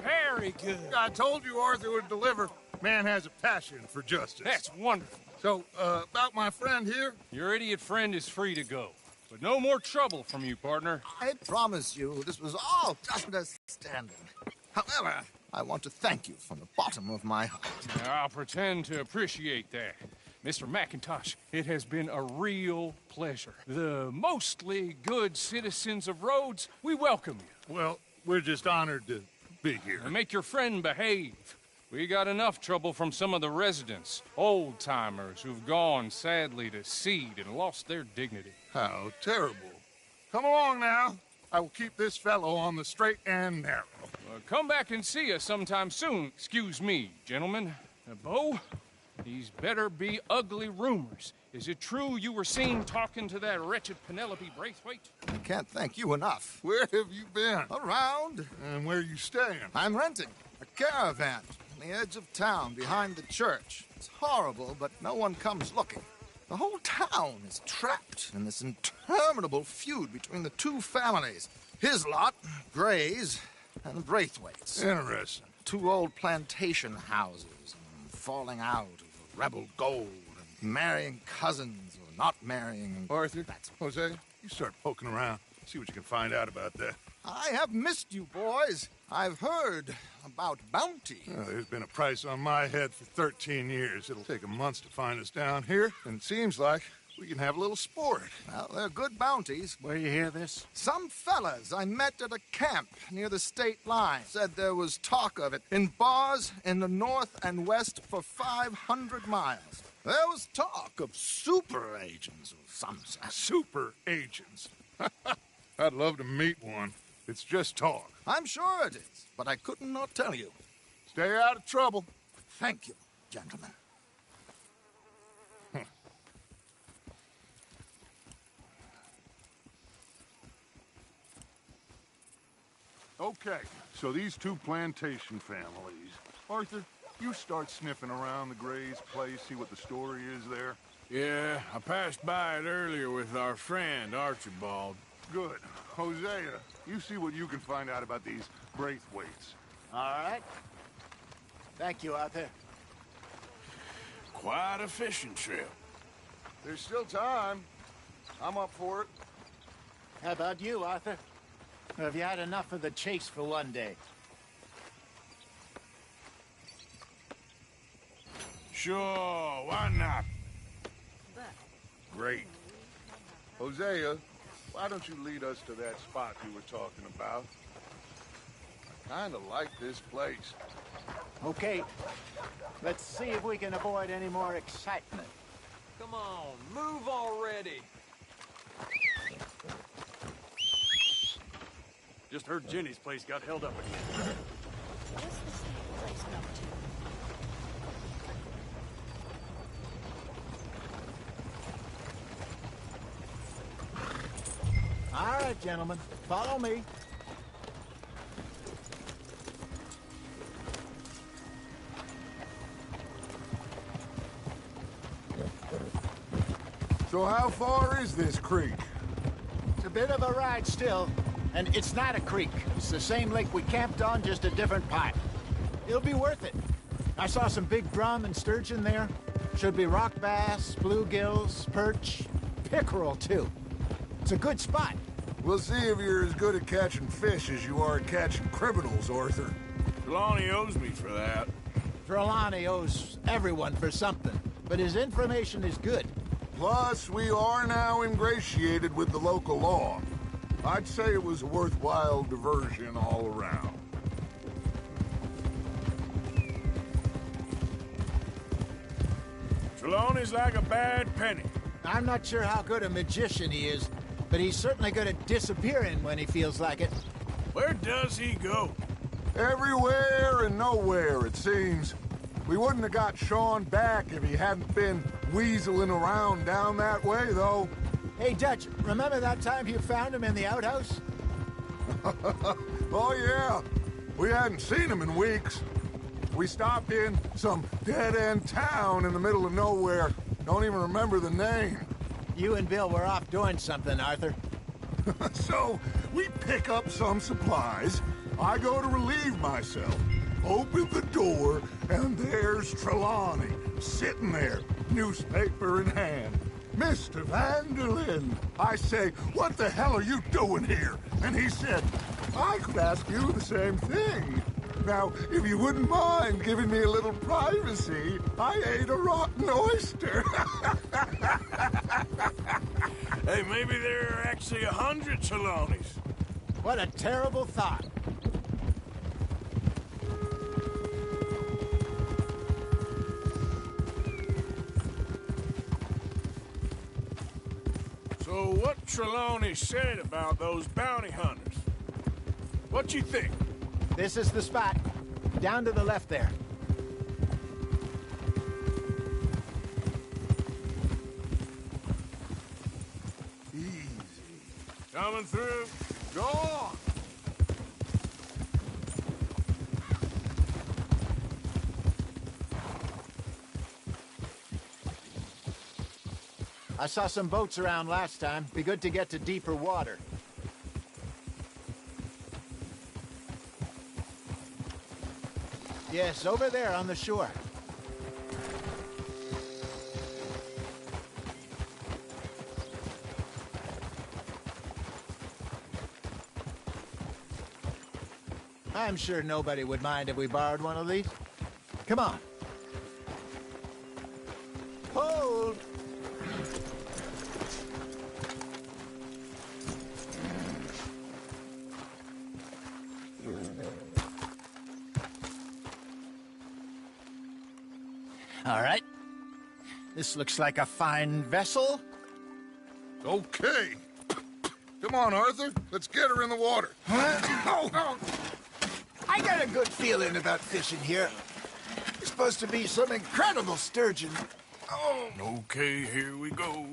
Very good. I told you Arthur would deliver. Man has a passion for justice. That's wonderful. So, about my friend here? Your idiot friend is free to go. But no more trouble from you, partner. I promise you, this was all just understanding. However, I want to thank you from the bottom of my heart. I'll pretend to appreciate that. Mr. McIntosh, it has been a real pleasure. The mostly good citizens of Rhodes, we welcome you. Well, we're just honored to be here. And make your friend behave. We got enough trouble from some of the residents, old-timers who've gone, sadly, to seed and lost their dignity. How terrible. Come along now. I will keep this fellow on the straight and narrow. Come back and see us sometime soon. Excuse me, gentlemen. Bo, these better be ugly rumors. Is it true you were seen talking to that wretched Penelope Braithwaite? I can't thank you enough. Where have you been? Around. And where are you staying? I'm renting a caravan on the edge of town behind the church. It's horrible, but no one comes looking. The whole town is trapped in this interminable feud between the two families. His lot, Gray's, and the Braithwaites. Interesting. Two old plantation houses, falling out of rebel gold, and marrying cousins or not marrying. Arthur, Hosea, you start poking around. See what you can find out about that. I have missed you, boys. I've heard about bounty. There's been a price on my head for 13 years. It'll take a month to find us down here, and it seems like We can have a little sport. Well, they're good bounties. Where you hear this? Some fellas I met at a camp near the state line said there was talk of it in bars in the north and west for 500 miles. There was talk of super agents of some sort. Super agents. I'd love to meet one. It's just talk. I'm sure it is, but I couldn't not tell you. Stay out of trouble. Thank you, gentlemen. Okay, so these two plantation families. Arthur, you start sniffing around the Gray's place, see what the story is there. Yeah, I passed by it earlier with our friend, Archibald. Good. Hosea, you see what you can find out about these Braithwaites. All right. Thank you, Arthur. Quite a fishing trip. There's still time. I'm up for it. How about you, Arthur? Or have you had enough of the chase for one day? Sure, why not? Great. Hosea, why don't you lead us to that spot you were talking about? I kind of like this place. Okay. Let's see if we can avoid any more excitement. Come on, move already. Just heard Jenny's place got held up again. What's the same place up to? All right, gentlemen. Follow me. So how far is this creek? It's a bit of a ride still. And it's not a creek. It's the same lake we camped on, just a different pipe. It'll be worth it. I saw some big drum and sturgeon there. Should be rock bass, bluegills, perch, pickerel, too. It's a good spot. We'll see if you're as good at catching fish as you are at catching criminals, Arthur. Trelawney owes me for that. Trelawney owes everyone for something, but his information is good. Plus, we are now ingratiated with the local law. I'd say it was a worthwhile diversion all around. Trelawney's like a bad penny. I'm not sure how good a magician he is, but he's certainly good at disappearing when he feels like it. Where does he go? Everywhere and nowhere, it seems. We wouldn't have got Sean back if he hadn't been weaseling around down that way, though. Hey, Dutch, remember that time you found him in the outhouse? Oh, yeah. We hadn't seen him in weeks. We stopped in some dead-end town in the middle of nowhere. Don't even remember the name. You and Bill were off doing something, Arthur. So, we pick up some supplies. I go to relieve myself. Open the door, and there's Trelawney, sitting there, newspaper in hand. Mr. Vanderlyn. I say, what the hell are you doing here? And he said, I could ask you the same thing. Now, if you wouldn't mind giving me a little privacy, I ate a rotten oyster. Hey, maybe there are actually 100 Trelawneys. What a terrible thought. So what Trelawney said about those bounty hunters? What you think? This is the spot. Down to the left there. Easy. Coming through. Go on. I saw some boats around last time. Be good to get to deeper water. Yes, over there on the shore. I'm sure nobody would mind if we borrowed one of these. Come on. Hold! All right. This looks like a fine vessel. Okay. Come on, Arthur. Let's get her in the water. Oh. I got a good feeling about fishing here. It's supposed to be some incredible sturgeon. Oh. Okay, here we go.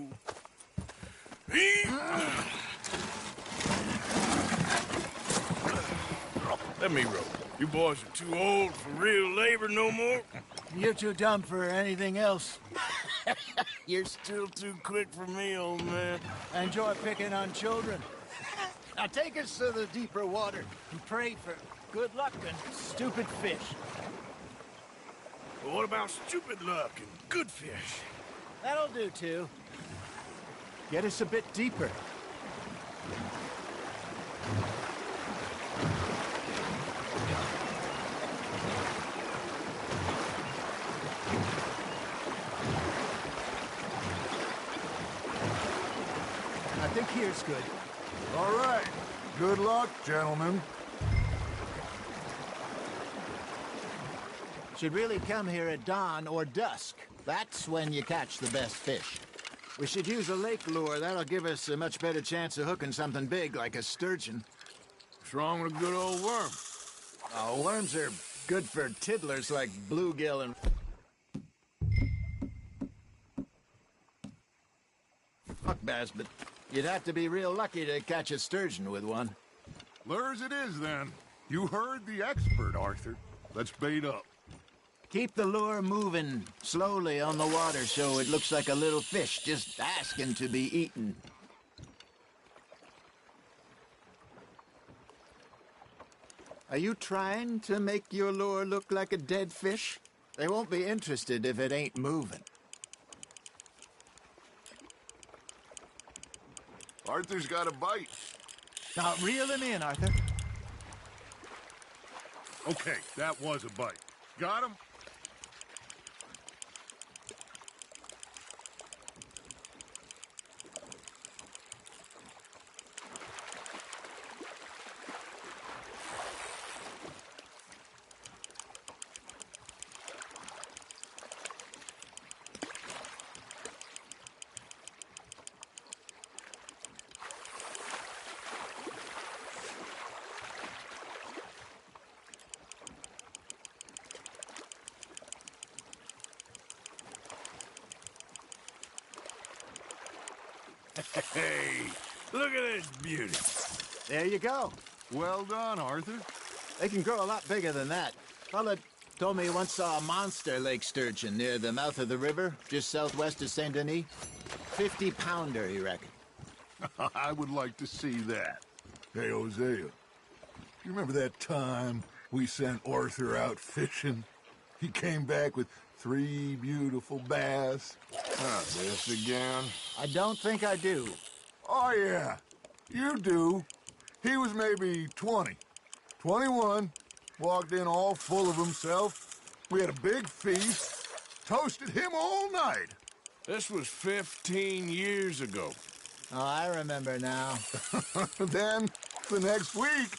Let me row. You boys are too old for real labor no more. You're too dumb for anything else. You're still too quick for me, old man. I enjoy picking on children. Now take us to the deeper water and pray for good luck and stupid fish. But what about stupid luck and good fish? That'll do, too. Get us a bit deeper. I think here's good. All right. Good luck, gentlemen. Should really come here at dawn or dusk. That's when you catch the best fish. We should use a lake lure. That'll give us a much better chance of hooking something big like a sturgeon. What's wrong with a good old worm? Oh, worms are good for tiddlers like bluegill and... fuck bass, but you'd have to be real lucky to catch a sturgeon with one. Lures it is, then. You heard the expert, Arthur. Let's bait up. Keep the lure moving slowly on the water so it looks like a little fish just asking to be eaten. Are you trying to make your lure look like a dead fish? They won't be interested if it ain't moving. Arthur's got a bite. Now, reel him in, Arthur. Okay, that was a bite. Got him? Hey, look at this beauty. There you go. Well done, Arthur. They can grow a lot bigger than that. Fella told me he once saw a monster lake sturgeon near the mouth of the river, just southwest of Saint Denis. 50-pounder, he reckoned. I would like to see that. Hey, Hosea, you remember that time we sent Arthur out fishing? He came back with 3 beautiful bass. This again? I don't think I do. Oh, yeah. You do. He was maybe 20. 21. Walked in all full of himself. We had a big feast. Toasted him all night. This was 15 years ago. Oh, I remember now. Then, the next week,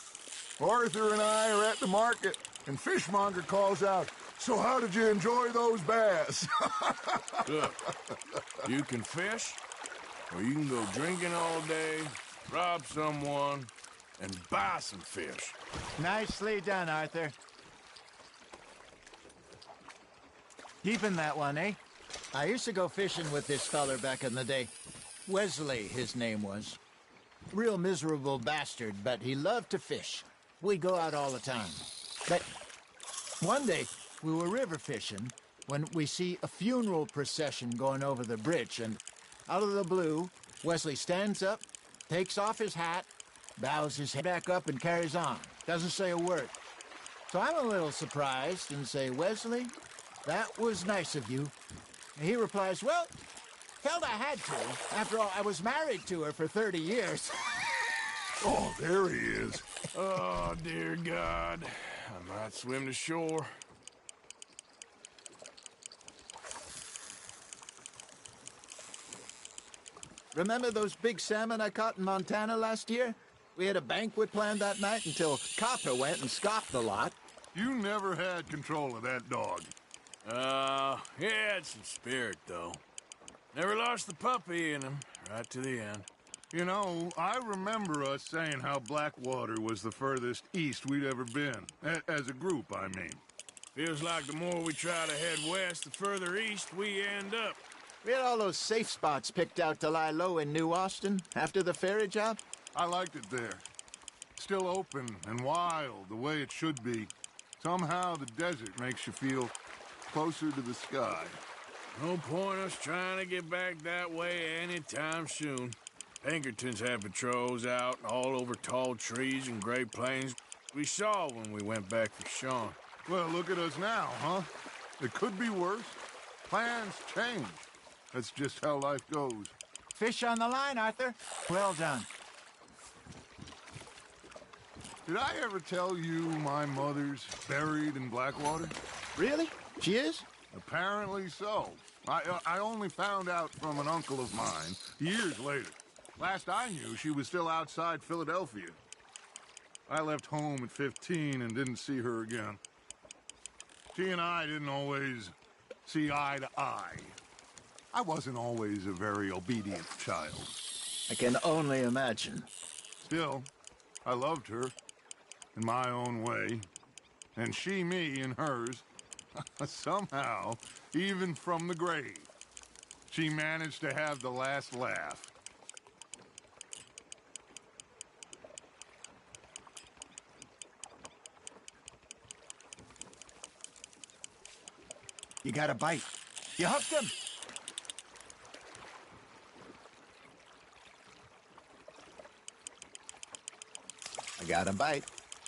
Arthur and I are at the market, and Fishmonger calls out, "So how did you enjoy those bass?" Look, you can fish, or you can go drinking all day, rob someone, and buy some fish. Nicely done, Arthur. Keeping that one, eh? I used to go fishing with this feller back in the day. Wesley, his name was. Real miserable bastard, but he loved to fish. We'd go out all the time. But one day, we were river fishing when we see a funeral procession going over the bridge, and out of the blue, Wesley stands up, takes off his hat, bows his head back up, and carries on. Doesn't say a word. So I'm a little surprised and say, "Wesley, that was nice of you." And he replies, "Well, felt I had to. After all, I was married to her for 30 years. Oh, there he is. Oh, dear God. I might swim to shore. Remember those big salmon I caught in Montana last year? We had a banquet planned that night until Copper went and scoffed the lot. You never had control of that dog. He had some spirit, though. Never lost the puppy in him, right to the end. You know, I remember us saying how Blackwater was the furthest east we'd ever been. As a group, I mean. Feels like the more we try to head west, the further east we end up. We had all those safe spots picked out to lie low in New Austin after the ferry job. I liked it there. Still open and wild, the way it should be. Somehow the desert makes you feel closer to the sky. No point us trying to get back that way anytime soon. Pinkertons had patrols out all over tall trees and Great Plains. We saw when we went back for Sean. Well, look at us now, huh? It could be worse. Plans change. That's just how life goes. Fish on the line, Arthur. Well done. Did I ever tell you my mother's buried in Blackwater? Really? She is? Apparently so. I only found out from an uncle of mine years later. Last I knew, she was still outside Philadelphia. I left home at 15 and didn't see her again. She and I didn't always see eye to eye. I wasn't always a very obedient child. I can only imagine. Still, I loved her in my own way, and she me in hers. Somehow, even from the grave, she managed to have the last laugh. You got a bite. You hooked him. I got a bite.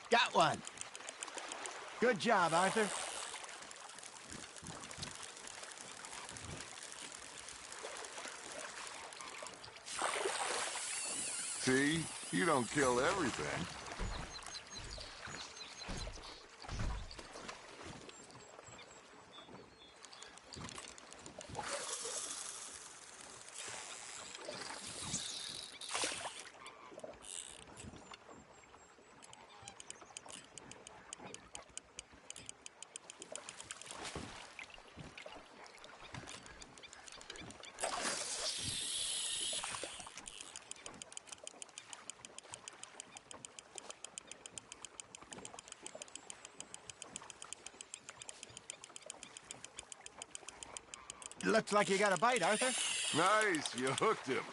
Got one. Good job, Arthur. See? You don't kill everything. Looks like you got a bite, Arthur. Nice, you hooked him.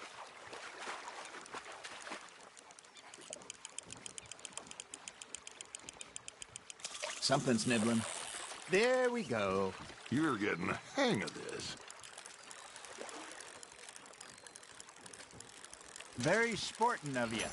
Something's nibbling. There we go. You're getting the hang of this. Very sporting of you.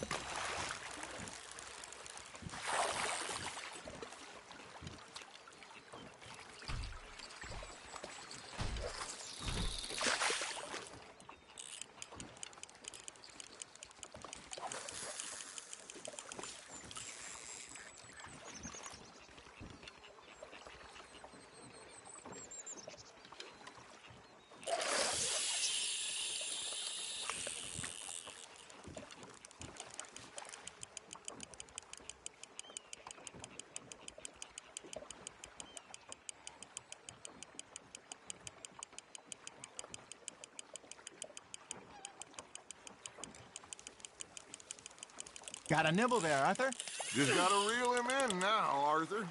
Got a nibble there, Arthur. Just gotta reel him in now, Arthur.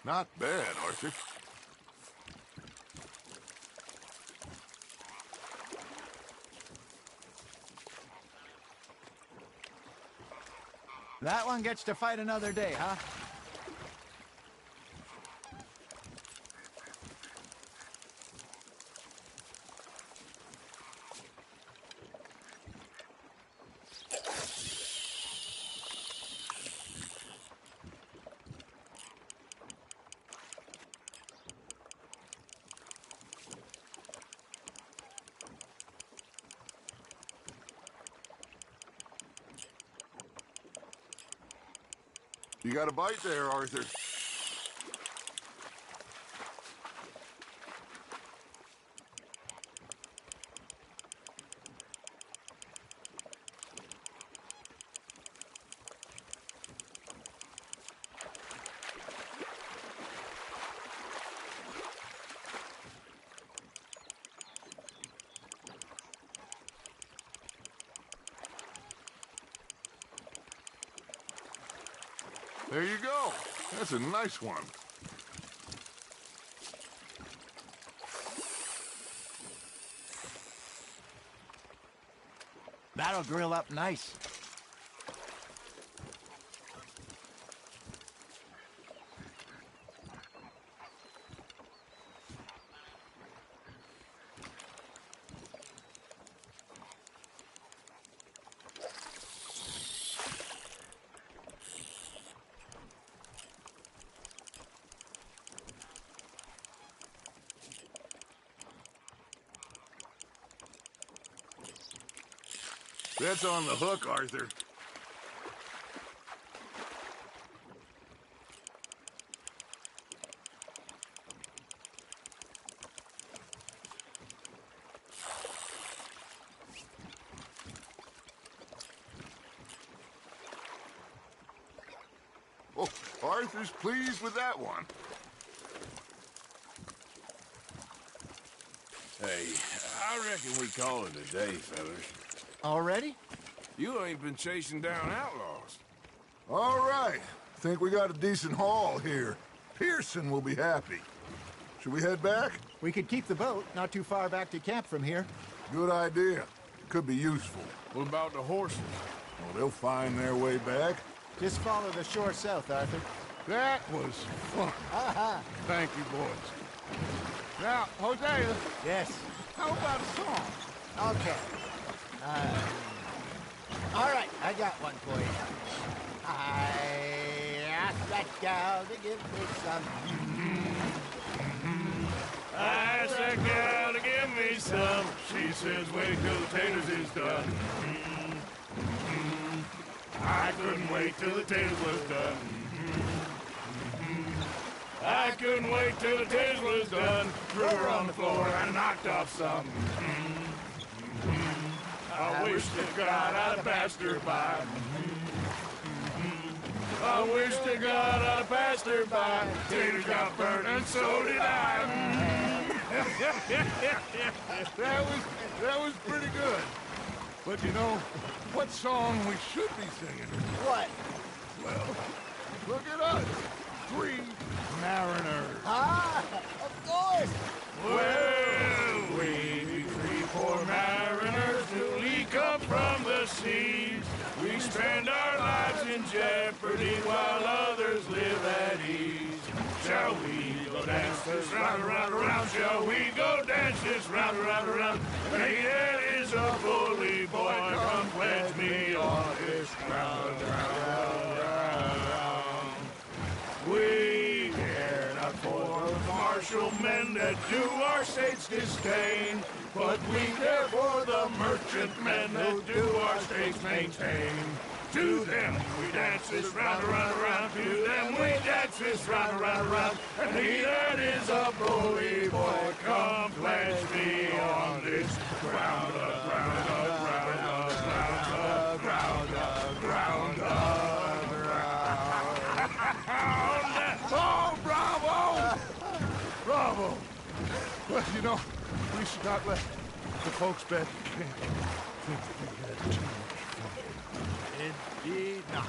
Not bad, Arthur. That one gets to fight another day, huh? You got a bite there, Arthur. There you go. That's a nice one. That'll grill up nice. That's on the hook, Arthur. Oh, Arthur's pleased with that one. Hey, I reckon we call it a day, fellas. Already? You ain't been chasing down outlaws. All right. Think we got a decent haul here. Pearson will be happy. Should we head back? We could keep the boat not too far back to camp from here. Good idea. Could be useful. What about the horses? Oh, they'll find their way back. Just follow the shore south, Arthur. That was fun. Thank you, boys. Now, Hosea. Yes. How about a song? Okay. All right, I got one for you. I asked that gal to give me some. I asked that gal to give me some. She says, wait till the taters is done. I couldn't wait till the taters was done. I couldn't wait till the taters was done. Threw her on the floor and knocked off some. I wish to God I'd passed her by. I wish to God I'd passed her by. Taters got burnt and so did I. That was pretty good. But you know, what song we should be singing? What? Well, look at us. 3 mariners. Ah, of course. Well, we 3 poor mariners newly come from the seas. We spend our lives in jeopardy while others live at ease. Shall we go dance this round, around, around? Shall we go dance this round, around, around? Hey, that is a bully boy. Come pledge me on this ground, round, round. We care not for the martial men that do our state's disdain, but we care for the merchant men that do our state's maintain. To them we dance this round, around, around. To them we dance this round, around, around. And he that is a bully boy, come pledge me on this ground, ground, ground, ground, ground, ground, ground. Oh, bravo! Bravo! Well, you know, we should not let the folks back in camp think we had too much fun. Indeed not.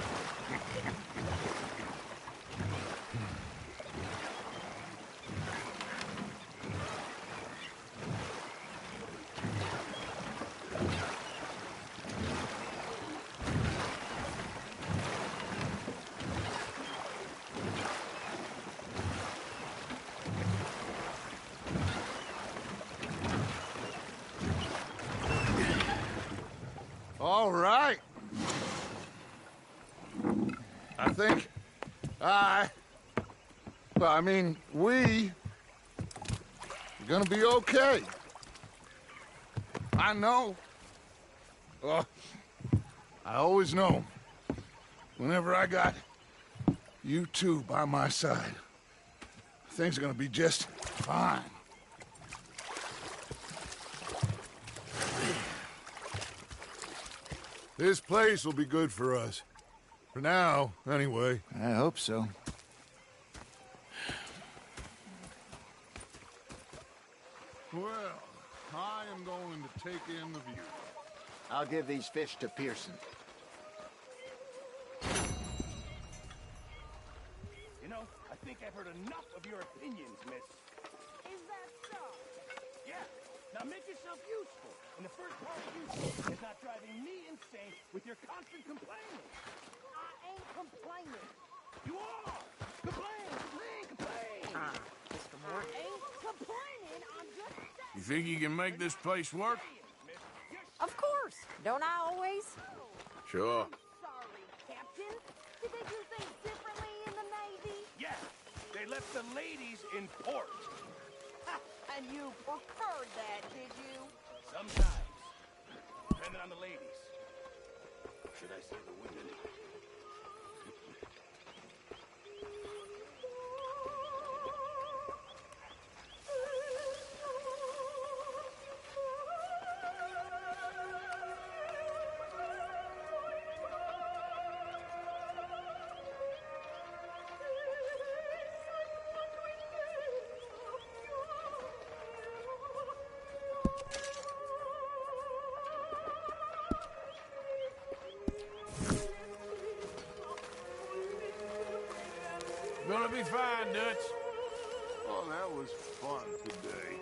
All right. I think we are gonna be okay. I know. I always know. Whenever I got You two by my side. Things are gonna be just fine. This place will be good for us. For now, anyway. I hope so. Well, I am going to take in the view. I'll give these fish to Pearson. You know, I think I've heard enough of your opinions, miss. Is that so? Yeah. Now make yourself useful. And the first part of useful is not driving me insane with your constant complaining. I ain't complaining. You are! Complain! Complain! Complain! Mr. Moore. I ain't complaining. I'm just saying. You think you can make this place work? Of course. Don't I always? Sure. Sorry, Captain. Did they do things differently in the Navy? Yeah. They left the ladies in port. And you preferred that, did you? Sometimes. Depending on the ladies. Should I say the women? Gonna be fine, Dutch. Oh, that was fun today.